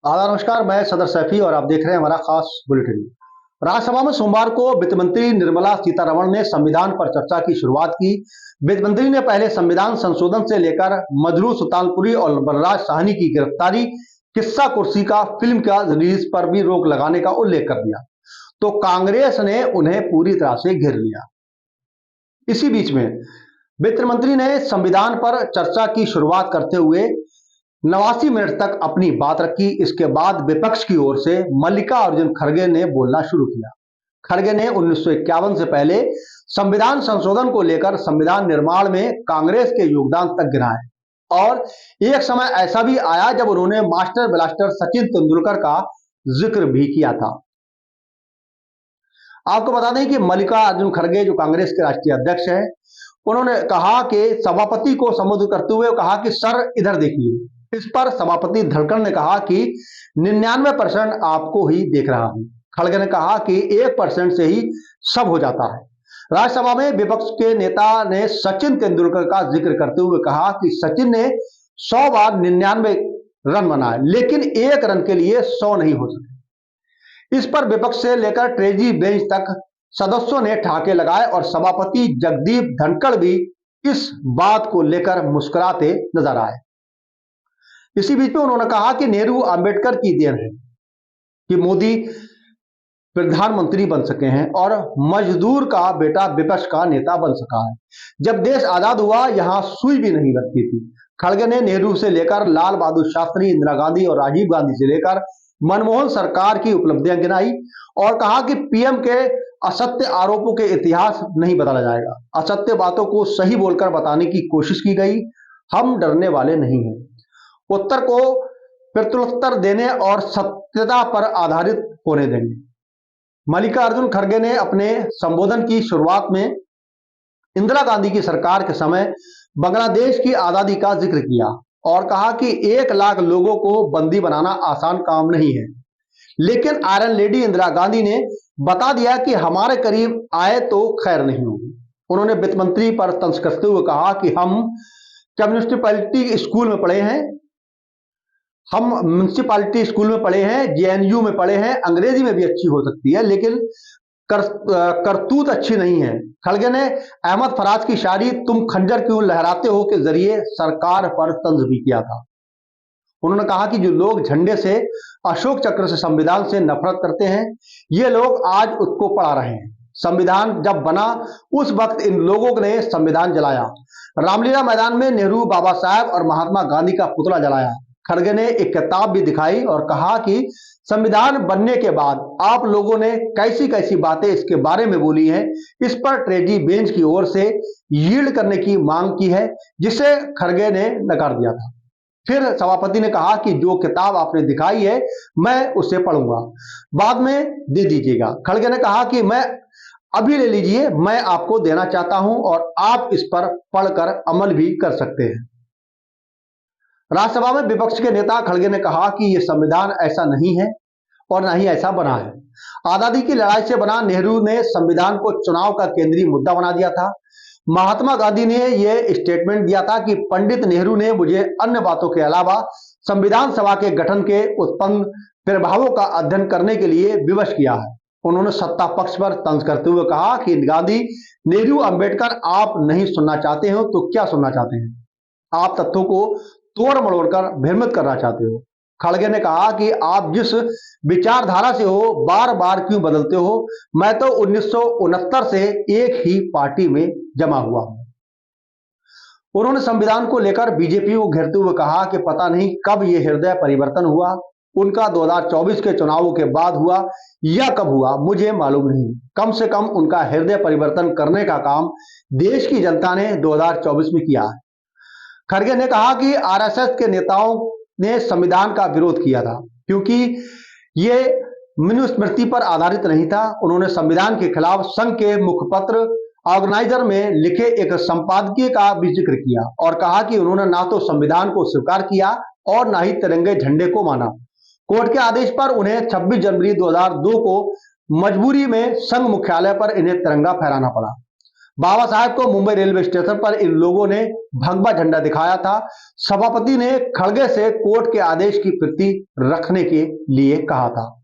नमस्कार। मैं सदर सैफी और आप देख रहे हैं हमारा खास बुलेटिन। राज्यसभा में सोमवार को वित्त मंत्री निर्मला सीतारमण ने संविधान पर चर्चा की शुरुआत की। वित्त मंत्री ने पहले संविधान संशोधन से लेकर मजरू सुल्तानपुरी और बलराज साहनी की गिरफ्तारी, किस्सा कुर्सी का फिल्म का रिलीज पर भी रोक लगाने का उल्लेख कर दिया, तो कांग्रेस ने उन्हें पूरी तरह से घेर लिया। इसी बीच में वित्त मंत्री ने संविधान पर चर्चा की शुरुआत करते हुए 89 मिनट तक अपनी बात रखी। इसके बाद विपक्ष की ओर से मल्लिकार्जुन खड़गे ने बोलना शुरू किया। खड़गे ने 1951 से पहले संविधान संशोधन को लेकर संविधान निर्माण में कांग्रेस के योगदान तक गिनाए और एक समय ऐसा भी आया जब उन्होंने मास्टर ब्लास्टर सचिन तेंदुलकर का जिक्र भी किया था। आपको बता दें कि मल्लिकार्जुन खड़गे जो कांग्रेस के राष्ट्रीय अध्यक्ष हैं, उन्होंने कहा कि सभापति को संबोधित करते हुए कहा कि सर इधर देखिए। इस पर सभापति धड़कड़ ने कहा कि 99% आपको ही देख रहा हूं। खड़गे ने कहा कि 1% से ही सब हो जाता है। राज्यसभा में विपक्ष के नेता ने सचिन तेंदुलकर का जिक्र करते हुए कहा कि सचिन ने 100 बार 99 रन बनाए, लेकिन 1 रन के लिए 100 नहीं हो सके। इस पर विपक्ष से लेकर ट्रेजी बेंच तक सदस्यों ने ठहाके लगाए और सभापति जगदीप धनखड़ भी इस बात को लेकर मुस्कुराते नजर आए। इसी बीच में उन्होंने कहा कि नेहरू अंबेडकर की देन है कि मोदी प्रधानमंत्री बन सके हैं और मजदूर का बेटा विपक्ष का नेता बन सका है। जब देश आजाद हुआ यहां सुई भी नहीं लगती थी। खड़गे ने नेहरू से लेकर लाल बहादुर शास्त्री, इंदिरा गांधी और राजीव गांधी से लेकर मनमोहन सरकार की उपलब्धियां गिनाई और कहा कि पीएम के असत्य आरोपों के इतिहास नहीं बदला जाएगा। असत्य बातों को सही बोलकर बताने की कोशिश की गई। हम डरने वाले नहीं हैं। उत्तर को प्रत्युत्तर देने और सत्यता पर आधारित होने देंगे। मल्लिकार्जुन खड़गे ने अपने संबोधन की शुरुआत में इंदिरा गांधी की सरकार के समय बांग्लादेश की आजादी का जिक्र किया और कहा कि 1 लाख लोगों को बंदी बनाना आसान काम नहीं है, लेकिन आयरन लेडी इंदिरा गांधी ने बता दिया कि हमारे करीब आए तो खैर नहीं होगी। उन्होंने वित्त मंत्री पर तंज कसते हुए कहा कि हम म्यूनिसिपैलिटी स्कूल में पढ़े हैं, जेएनयू में पढ़े हैं, अंग्रेजी में भी अच्छी हो सकती है, लेकिन करतूत अच्छी नहीं है। खड़गे ने अहमद फराज की शायरी तुम खंजर क्यों लहराते हो के जरिए सरकार पर तंज भी किया था। उन्होंने कहा कि जो लोग झंडे से, अशोक चक्र से, संविधान से नफरत करते हैं, ये लोग आज उसको पढ़ा रहे हैं। संविधान जब बना उस वक्त इन लोगों ने संविधान जलाया। रामलीला मैदान में नेहरू, बाबा साहब और महात्मा गांधी का पुतला जलाया। खड़गे ने एक किताब भी दिखाई और कहा कि संविधान बनने के बाद आप लोगों ने कैसी कैसी बातें इसके बारे में बोली हैं। इस पर ट्रेजी बेंच की ओर से यील्ड करने की मांग की है, जिसे खड़गे ने नकार दिया था। फिर सभापति ने कहा कि जो किताब आपने दिखाई है मैं उसे पढ़ूंगा, बाद में दे दीजिएगा। खड़गे ने कहा कि मैं अभी ले लीजिए, मैं आपको देना चाहता हूं और आप इस पर पढ़कर अमल भी कर सकते हैं। राज्यसभा में विपक्ष के नेता खड़गे ने कहा कि यह संविधान ऐसा नहीं है और न ही ऐसा बना है। आजादी की लड़ाई से बना नेहरू ने संविधान को चुनाव का केंद्रीय मुद्दा बना दिया था। महात्मा गांधी ने यह स्टेटमेंट दिया था कि पंडित नेहरू ने मुझे अन्य बातों के अलावा संविधान सभा के गठन के उत्पन्न प्रभावों का अध्ययन करने के लिए विवश किया है। उन्होंने सत्ता पक्ष पर तंज करते हुए कहा कि गांधी, नेहरू, अंबेडकर आप नहीं सुनना चाहते हो तो क्या सुनना चाहते हैं? आप तथ्यों को तोड़ मरोड़कर भ्रमित करना चाहते हो। खड़गे ने कहा कि आप जिस विचारधारा से हो बार बार क्यों बदलते हो? मैं तो 1969 से एक ही पार्टी में जमा हुआ हूं। उन्होंने संविधान को लेकर बीजेपी को घेरते हुए कहा कि पता नहीं कब यह हृदय परिवर्तन हुआ। उनका 2024 के चुनावों के बाद हुआ या कब हुआ मुझे मालूम नहीं। कम से कम उनका हृदय परिवर्तन करने का काम देश की जनता ने 2024 में किया है। खड़गे ने कहा कि आरएसएस के नेताओं ने संविधान का विरोध किया था क्योंकि ये मनुस्मृति पर आधारित नहीं था। उन्होंने संविधान के खिलाफ संघ के मुखपत्र ऑर्गेनाइजर में लिखे एक संपादकीय का भी जिक्र किया और कहा कि उन्होंने ना तो संविधान को स्वीकार किया और ना ही तिरंगे झंडे को माना। कोर्ट के आदेश पर उन्हें 26 जनवरी 2002 को मजबूरी में संघ मुख्यालय पर इन्हें तिरंगा फहराना पड़ा। बाबा साहेब को मुंबई रेलवे स्टेशन पर इन लोगों ने भगवा झंडा दिखाया था। सभापति ने खड़गे से कोर्ट के आदेश की प्रति रखने के लिए कहा था।